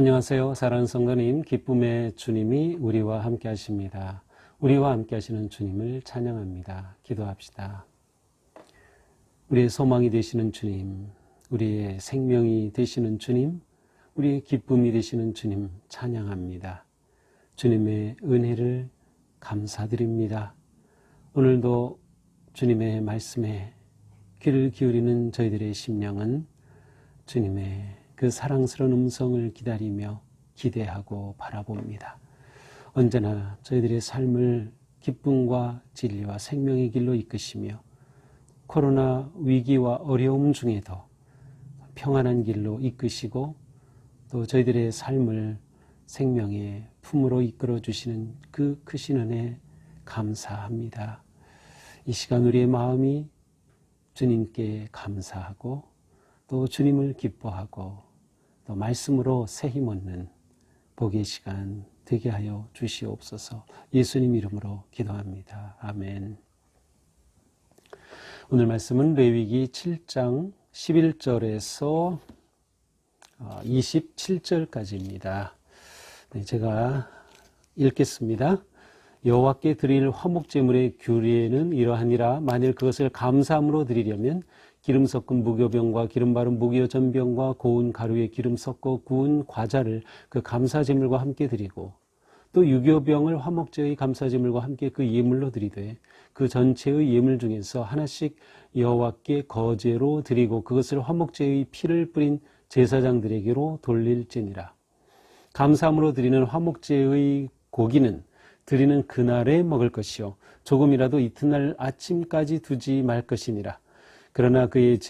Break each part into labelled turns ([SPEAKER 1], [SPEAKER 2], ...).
[SPEAKER 1] 안녕하세요. 사랑하는 성도님, 기쁨의 주님이 우리와 함께 하십니다. 우리와 함께 하시는 주님을 찬양합니다. 기도합시다. 우리의 소망이 되시는 주님, 우리의 생명이 되시는 주님, 우리의 기쁨이 되시는 주님 찬양합니다. 주님의 은혜를 감사드립니다. 오늘도 주님의 말씀에 귀를 기울이는 저희들의 심령은 주님의 그 사랑스러운 음성을 기다리며 기대하고 바라봅니다. 언제나 저희들의 삶을 기쁨과 진리와 생명의 길로 이끄시며 코로나 위기와 어려움 중에도 평안한 길로 이끄시고 또 저희들의 삶을 생명의 품으로 이끌어 주시는 그 크신 은혜 감사합니다. 이 시간 우리의 마음이 주님께 감사하고 또 주님을 기뻐하고 또 말씀으로 새 힘 얻는 복의 시간 되게 하여 주시옵소서. 예수님 이름으로 기도합니다. 아멘. 오늘 말씀은 레위기 7장 11절에서 27절까지입니다. 제가 읽겠습니다. 여호와께 드릴 화목제물의 규례는 이러하니라. 만일 그것을 감사함으로 드리려면 기름 섞은 무교병과 기름 바른 무교전병과 고운 가루에 기름 섞어 구운 과자를 그 감사제물과 함께 드리고 또 유교병을 화목제의 감사제물과 함께 그 예물로 드리되 그 전체의 예물 중에서 하나씩 여호와께 거제로 드리고 그것을 화목제의 피를 뿌린 제사장들에게로 돌릴지니라. 감사함으로 드리는 화목제의 고기는 드리는 그날에 먹을 것이요 조금이라도 이튿날 아침까지 두지 말 것이니라. 그러나 그의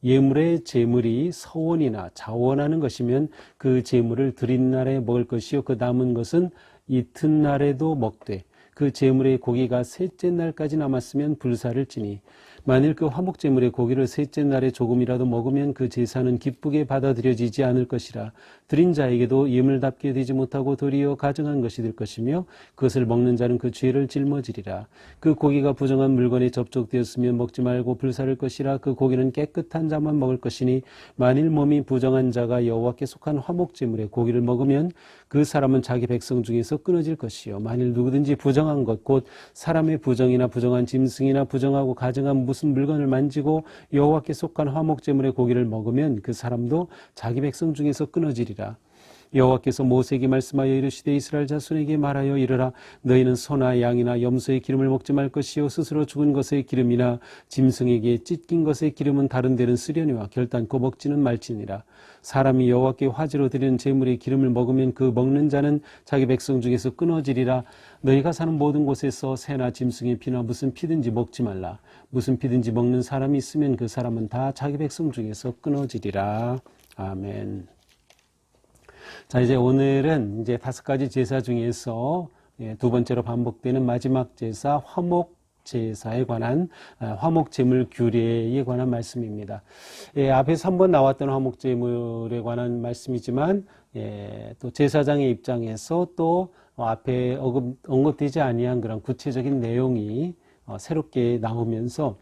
[SPEAKER 1] 예물의 제물이 서원이나 자원하는 것이면 그 제물을 드린 날에 먹을 것이요 그 남은 것은 이튿날에도 먹되 그 제물의 고기가 셋째 날까지 남았으면 불사를 찌니 만일 그 화목제물의 고기를 셋째 날에 조금이라도 먹으면 그 제사는 기쁘게 받아들여지지 않을 것이라. 드린 자에게도 예물답게 되지 못하고 도리어 가증한 것이 될 것이며 그것을 먹는 자는 그 죄를 짊어지리라. 그 고기가 부정한 물건에 접촉되었으면 먹지 말고 불사를 것이라. 그 고기는 깨끗한 자만 먹을 것이니 만일 몸이 부정한 자가 여호와께 속한 화목제물의 고기를 먹으면 그 사람은 자기 백성 중에서 끊어질 것이요 만일 누구든지 부정한 것 곧 사람의 부정이나 부정한 짐승이나 부정하고 가증한 무슨 물건을 만지고 여호와께 속한 화목제물의 고기를 먹으면 그 사람도 자기 백성 중에서 끊어지리라. 여호와께서 모세에게 말씀하여 이르시되 이스라엘 자손에게 말하여 이르라. 너희는 소나 양이나 염소의 기름을 먹지 말 것이요 스스로 죽은 것의 기름이나 짐승에게 찢긴 것의 기름은 다른 데는 쓰려니와 결단코 먹지는 말지니라. 사람이 여호와께 화제로 드리는 제물의 기름을 먹으면 그 먹는 자는 자기 백성 중에서 끊어지리라. 너희가 사는 모든 곳에서 새나 짐승의 피나 무슨 피든지 먹지 말라. 무슨 피든지 먹는 사람이 있으면 그 사람은 다 자기 백성 중에서 끊어지리라. 아멘. 자, 이제 오늘은 이제 5가지 제사 중에서 두 번째로 반복되는 마지막 제사, 화목 제사에 관한 화목제물 규례에 관한 말씀입니다. 앞에서 한번 나왔던 화목제물에 관한 말씀이지만 또 제사장의 입장에서 또 앞에 언급되지 아니한 그런 구체적인 내용이 새롭게 나오면서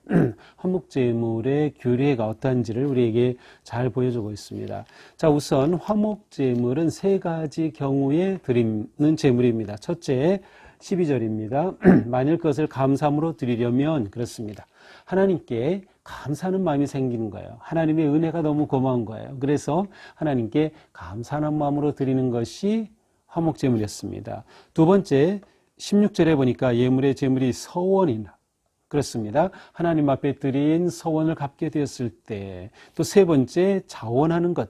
[SPEAKER 1] 화목제물의 규례가 어떠한지를 우리에게 잘 보여주고 있습니다. 자, 우선 화목제물은 3가지 경우에 드리는 제물입니다. 첫째, 12절입니다. 만일 그것을 감사함으로 드리려면 그렇습니다. 하나님께 감사하는 마음이 생기는 거예요. 하나님의 은혜가 너무 고마운 거예요. 그래서 하나님께 감사하는 마음으로 드리는 것이 화목제물이었습니다. 두 번째, 16절에 보니까 예물의 제물이 서원이나 그렇습니다. 하나님 앞에 드린 서원을 갚게 되었을 때. 또 세 번째, 자원하는 것.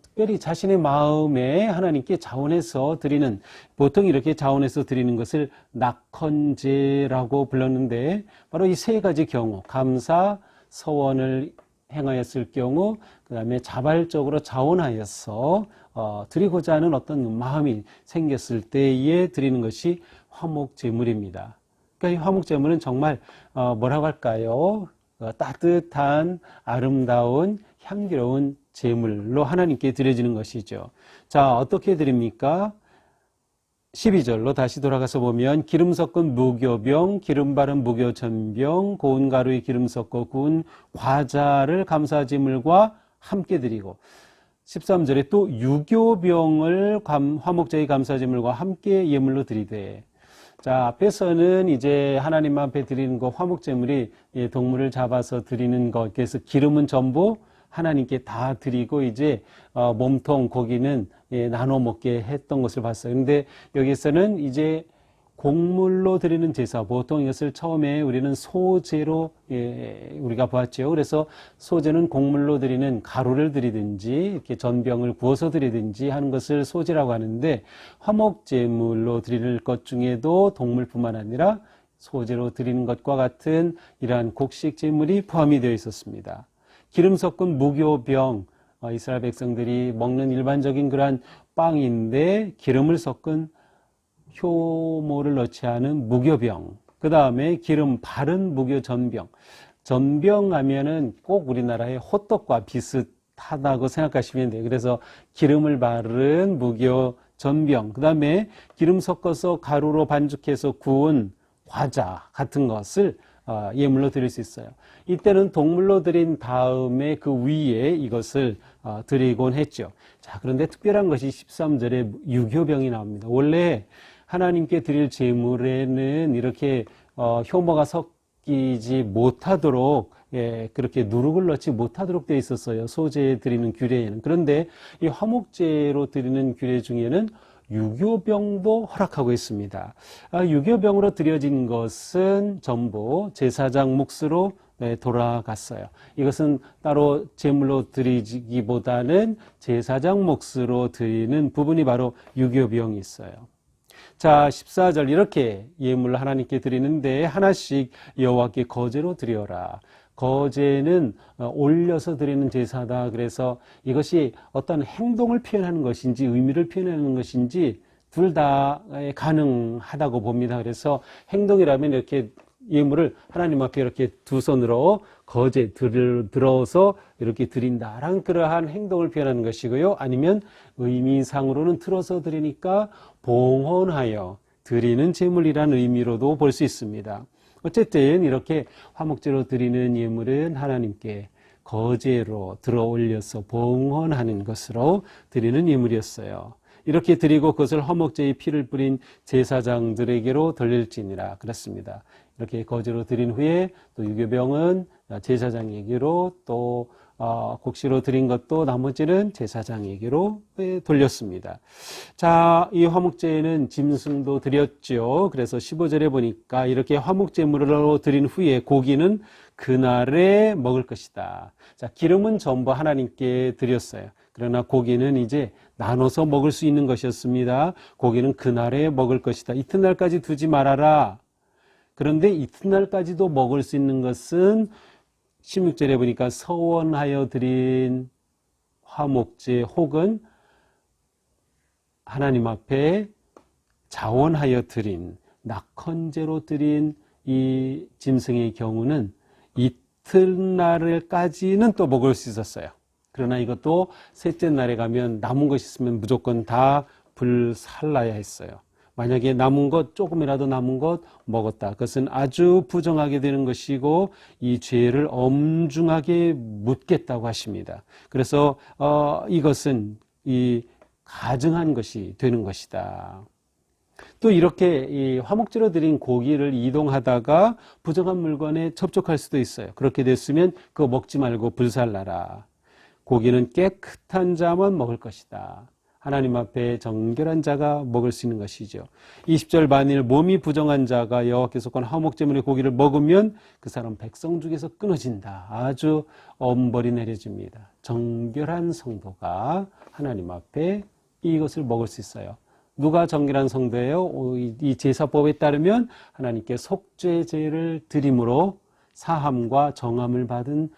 [SPEAKER 1] 특별히 자신의 마음에 하나님께 자원해서 드리는, 보통 이렇게 자원해서 드리는 것을 낙헌제라고 불렀는데 바로 이 3가지 경우, 감사, 서원을 행하였을 경우, 그 다음에 자발적으로 자원하여서 드리고자 하는 어떤 마음이 생겼을 때에 드리는 것이 화목제물입니다. 그러니까 이 화목제물은 정말 뭐라고 할까요? 따뜻한 아름다운 향기로운 제물로 하나님께 드려지는 것이죠. 자, 어떻게 드립니까? 12절로 다시 돌아가서 보면 기름 섞은 무교병, 기름 바른 무교전병, 고운 가루에 기름 섞어 구운 과자를 감사제물과 함께 드리고, 13절에 또 유교병을 화목제의 감사제물과 함께 예물로 드리되. 자, 앞에서는 이제 하나님 앞에 드리는 거 화목제물이 동물을 잡아서 드리는 것, 그래서 기름은 전부 하나님께 다 드리고 이제 몸통 고기는 나눠 먹게 했던 것을 봤어요. 근데 여기서는 이제 곡물로 드리는 제사, 보통 이것을 처음에 우리는 소제로 우리가 보았죠. 그래서 소제는 곡물로 드리는 가루를 드리든지 이렇게 전병을 구워서 드리든지 하는 것을 소제라고 하는데, 화목제물로 드릴 것 중에도 동물뿐만 아니라 소제로 드리는 것과 같은 이러한 곡식 제물이 포함이 되어 있었습니다. 기름 섞은 무교병, 이스라엘 백성들이 먹는 일반적인 그러한 빵인데 기름을 섞은 효모를 넣지 않은 무교병, 그 다음에 기름 바른 무교 전병. 전병 하면은 꼭 우리나라의 호떡과 비슷하다고 생각하시면 돼요. 그래서 기름을 바른 무교 전병, 그 다음에 기름 섞어서 가루로 반죽해서 구운 과자 같은 것을 예물로 드릴 수 있어요. 이때는 동물로 드린 다음에 그 위에 이것을 드리곤 했죠. 자, 그런데 특별한 것이 13절에 유교병이 나옵니다. 원래 하나님께 드릴 제물에는 이렇게 효모가 섞이지 못하도록 그렇게 누룩을 넣지 못하도록 되어 있었어요. 소제에 드리는 규례에는. 그런데 이 화목제로 드리는 규례 중에는 유교병도 허락하고 있습니다. 유교병으로 드려진 것은 전부 제사장 몫으로 돌아갔어요. 이것은 따로 제물로 드리기보다는 제사장 몫으로 드리는 부분이 바로 유교병이 있어요. 자, 14절 이렇게 예물을 하나님께 드리는데 하나씩 여호와께 거제로 드려라. 거제는 올려서 드리는 제사다. 그래서 이것이 어떤 행동을 표현하는 것인지 의미를 표현하는 것인지 둘 다 가능하다고 봅니다. 그래서 행동이라면 이렇게 예물을 하나님 앞에 이렇게 두 손으로 거제 들어서 이렇게 드린다라는 그러한 행동을 표현하는 것이고요. 아니면 의미상으로는 틀어서 드리니까 봉헌하여 드리는 제물이라는 의미로도 볼 수 있습니다. 어쨌든 이렇게 화목제로 드리는 예물은 하나님께 거제로 들어 올려서 봉헌하는 것으로 드리는 예물이었어요. 이렇게 드리고 그것을 화목제의 피를 뿌린 제사장들에게로 돌릴지니라 그랬습니다. 이렇게 거제로 드린 후에 또 유교병은 제사장에게로 또 곡시로 드린 것도 나머지는 제사장에게로 돌렸습니다. 자, 이 화목제에는 짐승도 드렸죠. 그래서 15절에 보니까 이렇게 화목제물로 드린 후에 고기는 그날에 먹을 것이다. 자, 기름은 전부 하나님께 드렸어요. 그러나 고기는 이제 나눠서 먹을 수 있는 것이었습니다. 고기는 그날에 먹을 것이다. 이튿날까지 두지 말아라. 그런데 이튿날까지도 먹을 수 있는 것은 16절에 보니까 서원하여 드린 화목제 혹은 하나님 앞에 자원하여 드린 낙헌제로 드린 이 짐승의 경우는 이튿날까지는 또 먹을 수 있었어요. 그러나 이것도 셋째 날에 가면 남은 것이 있으면 무조건 다 불살라야 했어요. 만약에 남은 것, 조금이라도 남은 것 먹었다. 그것은 아주 부정하게 되는 것이고 이 죄를 엄중하게 묻겠다고 하십니다. 그래서 이것은 이 가증한 것이 되는 것이다. 또 이렇게 이 화목제로 드린 고기를 이동하다가 부정한 물건에 접촉할 수도 있어요. 그렇게 됐으면 그거 먹지 말고 불살라라. 고기는 깨끗한 자만 먹을 것이다. 하나님 앞에 정결한 자가 먹을 수 있는 것이죠. 20절 만일 몸이 부정한 자가 여호와께 속한 화목제물의 고기를 먹으면 그 사람 백성 중에서 끊어진다. 아주 엄벌이 내려집니다. 정결한 성도가 하나님 앞에 이것을 먹을 수 있어요. 누가 정결한 성도예요? 이 제사법에 따르면 하나님께 속죄제를 드림으로 사함과 정함을 받은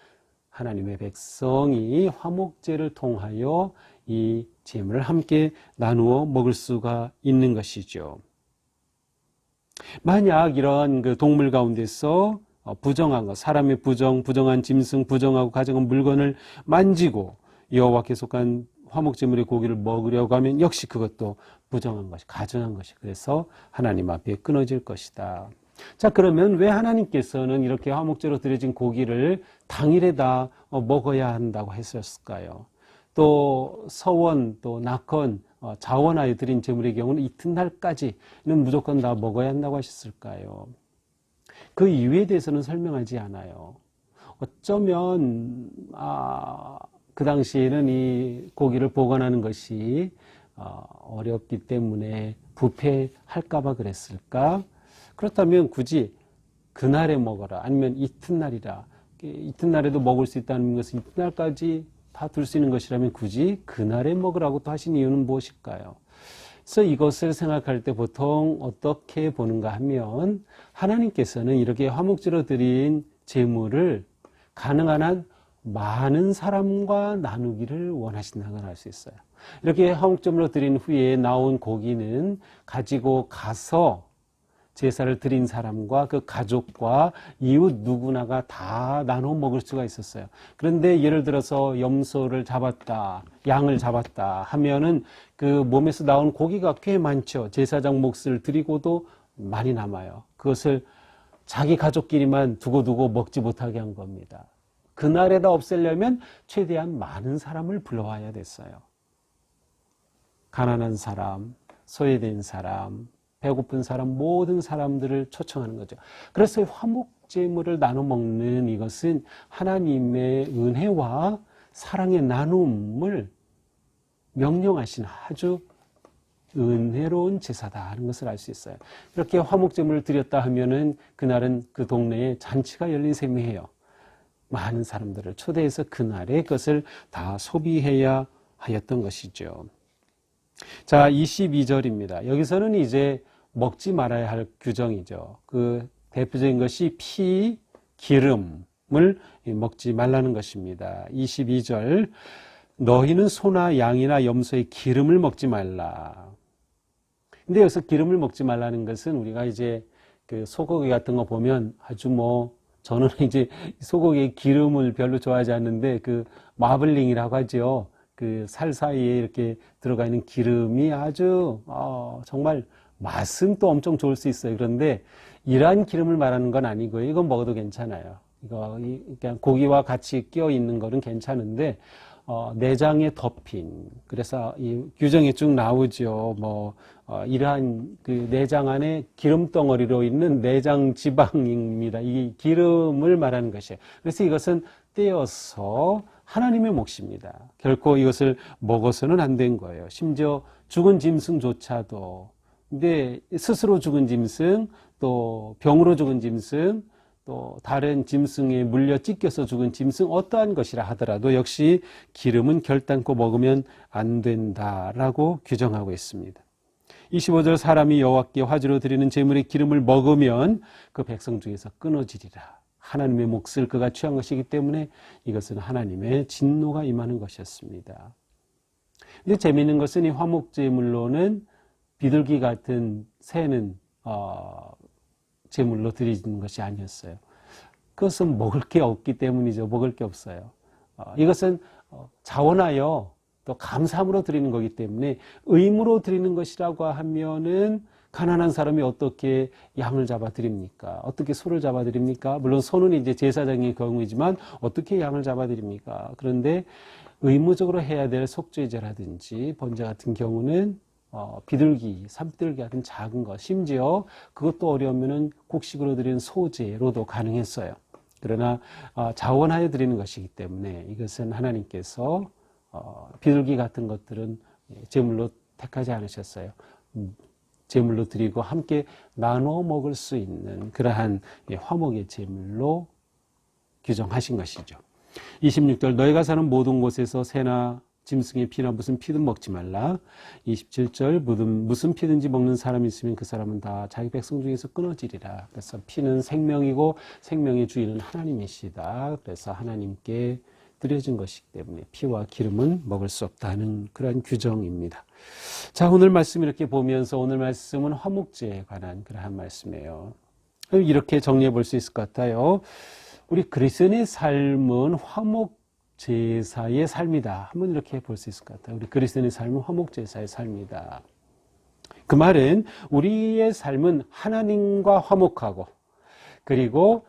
[SPEAKER 1] 하나님의 백성이 화목제를 통하여 이 제물을 함께 나누어 먹을 수가 있는 것이죠. 만약 이런 그 동물 가운데서 부정한 것, 사람의 부정한 짐승, 부정하고 가증한 물건을 만지고 여호와께 속한 화목제물의 고기를 먹으려고 하면 역시 그것도 부정한 것이, 가증한 것이, 그래서 하나님 앞에 끊어질 것이다. 자, 그러면 왜 하나님께서는 이렇게 화목제로 드려진 고기를 당일에 다 먹어야 한다고 했었을까요? 또 서원, 또 낙헌, 자원하여 드린 제물의 경우는 이튿날까지는 무조건 다 먹어야 한다고 하셨을까요? 그 이유에 대해서는 설명하지 않아요. 어쩌면 그 당시에는 이 고기를 보관하는 것이 어렵기 때문에 부패할까봐 그랬을까? 그렇다면 굳이 그날에 먹어라, 아니면 이튿날이라, 이튿날에도 먹을 수 있다는 것은 이튿날까지 다 둘 수 있는 것이라면 굳이 그날에 먹으라고 또 하신 이유는 무엇일까요? 그래서 이것을 생각할 때 보통 어떻게 보는가 하면, 하나님께서는 이렇게 화목제로 드린 제물을 가능한 한 많은 사람과 나누기를 원하신다는 걸 알 수 있어요. 이렇게 화목제물로 드린 후에 나온 고기는 가지고 가서 제사를 드린 사람과 그 가족과 이웃 누구나가 다 나눠 먹을 수가 있었어요. 그런데 예를 들어서 염소를 잡았다, 양을 잡았다 하면은 그 몸에서 나온 고기가 꽤 많죠. 제사장 몫을 드리고도 많이 남아요. 그것을 자기 가족끼리만 두고두고 먹지 못하게 한 겁니다. 그날에다 없애려면 최대한 많은 사람을 불러와야 됐어요. 가난한 사람, 소외된 사람, 배고픈 사람, 모든 사람들을 초청하는 거죠. 그래서 화목제물을 나눠 먹는 이것은 하나님의 은혜와 사랑의 나눔을 명령하신 아주 은혜로운 제사다 하는 것을 알 수 있어요. 이렇게 화목제물을 드렸다 하면은 그날은 그 동네에 잔치가 열린 셈이에요. 많은 사람들을 초대해서 그날에 그것을 다 소비해야 하였던 것이죠. 자, 22절입니다. 여기서는 이제 먹지 말아야 할 규정이죠. 그 대표적인 것이 피, 기름을 먹지 말라는 것입니다. 22절, 너희는 소나 양이나 염소의 기름을 먹지 말라. 근데 여기서 기름을 먹지 말라는 것은 우리가 이제 그 소고기 같은 거 보면 아주 저는 이제 소고기의 기름을 별로 좋아하지 않는데 그 마블링이라고 하죠. 그 살 사이에 이렇게 들어가 있는 기름이 아주 정말 맛은 또 엄청 좋을 수 있어요. 그런데 이러한 기름을 말하는 건 아니고요. 이건 먹어도 괜찮아요. 이거 그냥 고기와 같이 끼어 있는 거는 괜찮은데 내장에 덮인, 그래서 이 규정이 쭉 나오죠. 이러한 그 내장 안에 기름 덩어리로 있는 내장 지방입니다. 이 기름을 말하는 것이에요. 그래서 이것은 떼어서 하나님의 몫입니다. 결코 이것을 먹어서는 안 된 거예요. 심지어 죽은 짐승조차도, 근데 스스로 죽은 짐승, 또 병으로 죽은 짐승, 또 다른 짐승에 물려 찢겨서 죽은 짐승, 어떠한 것이라 하더라도 역시 기름은 결단코 먹으면 안 된다라고 규정하고 있습니다. 25절, 사람이 여호와께 화제로 드리는 제물의 기름을 먹으면 그 백성 중에서 끊어지리라. 하나님의 몫을 그가 취한 것이기 때문에 이것은 하나님의 진노가 임하는 것이었습니다. 근데 재미있는 것은 이 화목제물로는 비둘기 같은 새는 제물로 드리는 것이 아니었어요. 그것은 먹을 게 없기 때문이죠. 먹을 게 없어요. 이것은 자원하여 또 감사함으로 드리는 거기 때문에 의무로 드리는 것이라고 하면은 가난한 사람이 어떻게 양을 잡아 드립니까? 어떻게 소를 잡아 드립니까? 물론 소는 이제 제사장의 경우이지만 어떻게 양을 잡아 드립니까? 그런데 의무적으로 해야 될 속죄제라든지 번제 같은 경우는 비둘기, 산비둘기 같은 작은 것, 심지어 그것도 어려우면은 곡식으로 드리는 소제로도 가능했어요. 그러나 자원하여 드리는 것이기 때문에 이것은 하나님께서 비둘기 같은 것들은 제물로 택하지 않으셨어요. 제물로 드리고 함께 나눠 먹을 수 있는 그러한 화목의 제물로 규정하신 것이죠. 26절, 너희가 사는 모든 곳에서 새나 짐승의 피나 무슨 피든 먹지 말라. 27절, 무슨 피든지 먹는 사람이 있으면 그 사람은 다 자기 백성 중에서 끊어지리라. 그래서 피는 생명이고 생명의 주인은 하나님이시다. 그래서 하나님께 드려진 것이기 때문에 피와 기름은 먹을 수 없다는 그런 규정입니다. 자, 오늘 말씀 이렇게 보면서 오늘 말씀은 화목제에 관한 그러한 말씀이에요. 이렇게 정리해 볼 수 있을 것 같아요. 우리 그리스도인의 삶은 화목제사의 삶이다. 한번 이렇게 볼 수 있을 것 같아요. 우리 그리스도인의 삶은 화목제사의 삶이다. 그 말은 우리의 삶은 하나님과 화목하고 그리고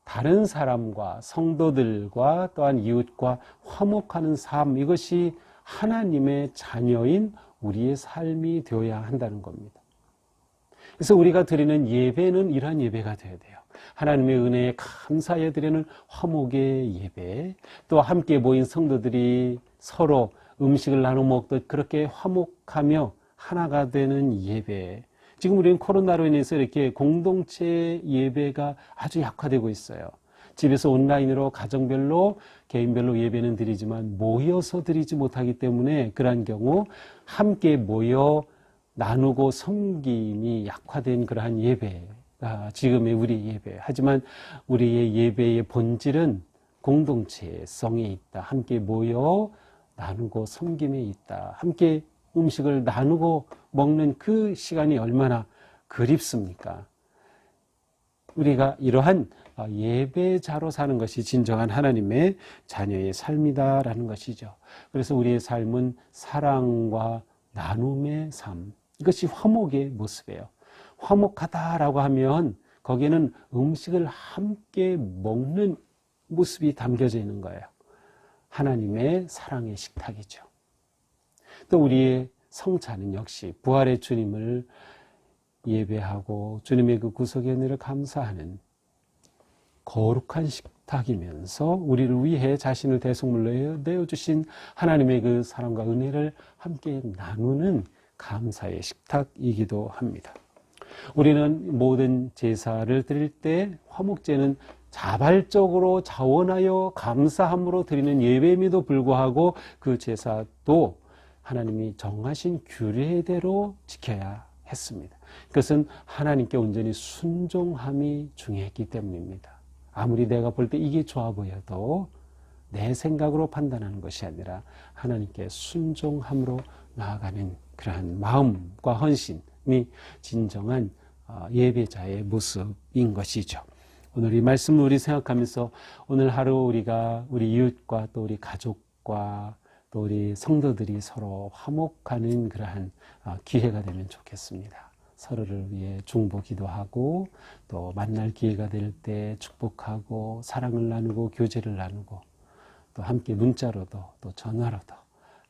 [SPEAKER 1] 다른 사람과 성도들과 또한 이웃과 화목하는 삶, 이것이 하나님의 자녀인 우리의 삶이 되어야 한다는 겁니다. 그래서 우리가 드리는 예배는 이러한 예배가 되어야 돼요. 하나님의 은혜에 감사하여 드리는 화목의 예배, 또 함께 모인 성도들이 서로 음식을 나눠 먹듯 그렇게 화목하며 하나가 되는 예배. 지금 우리는 코로나로 인해서 이렇게 공동체 예배가 아주 약화되고 있어요. 집에서 온라인으로 가정별로 개인별로 예배는 드리지만 모여서 드리지 못하기 때문에 그러한 경우 함께 모여 나누고 섬김이 약화된 그러한 예배가 지금의 우리 예배. 하지만 우리의 예배의 본질은 공동체성에 있다. 함께 모여 나누고 섬김에 있다. 함께 음식을 나누고 먹는 그 시간이 얼마나 그립습니까? 우리가 이러한 예배자로 사는 것이 진정한 하나님의 자녀의 삶이다라는 것이죠. 그래서 우리의 삶은 사랑과 나눔의 삶, 이것이 화목의 모습이에요. 화목하다라고 하면 거기에는 음식을 함께 먹는 모습이 담겨져 있는 거예요. 하나님의 사랑의 식탁이죠. 또 우리의 성찬은 역시 부활의 주님을 예배하고 주님의 그 구속의 은혜를 감사하는 거룩한 식탁이면서 우리를 위해 자신을 대속물로 내어주신 하나님의 그 사랑과 은혜를 함께 나누는 감사의 식탁이기도 합니다. 우리는 모든 제사를 드릴 때 화목제는 자발적으로 자원하여 감사함으로 드리는 예배임에도 불구하고 그 제사도 하나님이 정하신 규례대로 지켜야 했습니다. 그것은 하나님께 온전히 순종함이 중요했기 때문입니다. 아무리 내가 볼 때 이게 좋아 보여도 내 생각으로 판단하는 것이 아니라 하나님께 순종함으로 나아가는 그러한 마음과 헌신이 진정한 예배자의 모습인 것이죠. 오늘 이 말씀을 우리 생각하면서 오늘 하루 우리가 우리 이웃과 또 우리 가족과 또 우리 성도들이 서로 화목하는 그러한 기회가 되면 좋겠습니다. 서로를 위해 중보 기도하고 또 만날 기회가 될 때 축복하고 사랑을 나누고 교제를 나누고 또 함께 문자로도 또 전화로도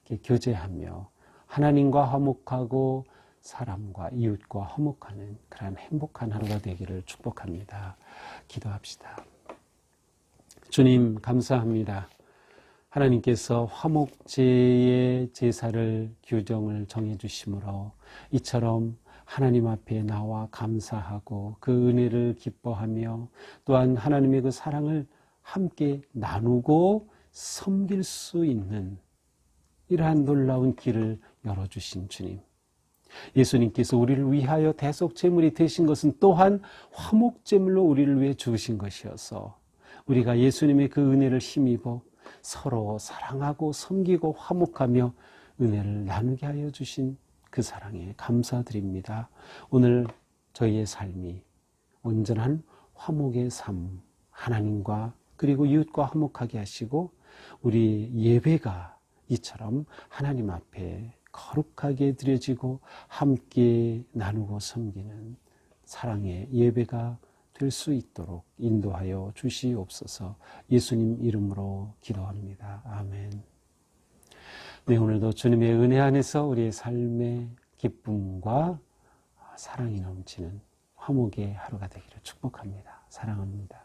[SPEAKER 1] 이렇게 교제하며 하나님과 화목하고 사람과 이웃과 화목하는 그런 행복한 하루가 되기를 축복합니다. 기도합시다. 주님 감사합니다. 하나님께서 화목제의 제사를 규정을 정해 주심으로 이처럼 하나님 앞에 나와 감사하고 그 은혜를 기뻐하며 또한 하나님의 그 사랑을 함께 나누고 섬길 수 있는 이러한 놀라운 길을 열어주신 주님. 예수님께서 우리를 위하여 대속제물이 되신 것은 또한 화목제물로 우리를 위해 죽으신 것이어서 우리가 예수님의 그 은혜를 힘입어 서로 사랑하고 섬기고 화목하며 은혜를 나누게 하여 주신 그 사랑에 감사드립니다. 오늘 저희의 삶이 온전한 화목의 삶, 하나님과 그리고 이웃과 화목하게 하시고 우리 예배가 이처럼 하나님 앞에 거룩하게 드려지고 함께 나누고 섬기는 사랑의 예배가 될 수 있도록 인도하여 주시옵소서. 예수님 이름으로 기도합니다. 아멘. 네, 오늘도 주님의 은혜 안에서 우리의 삶의 기쁨과 사랑이 넘치는 화목의 하루가 되기를 축복합니다. 사랑합니다.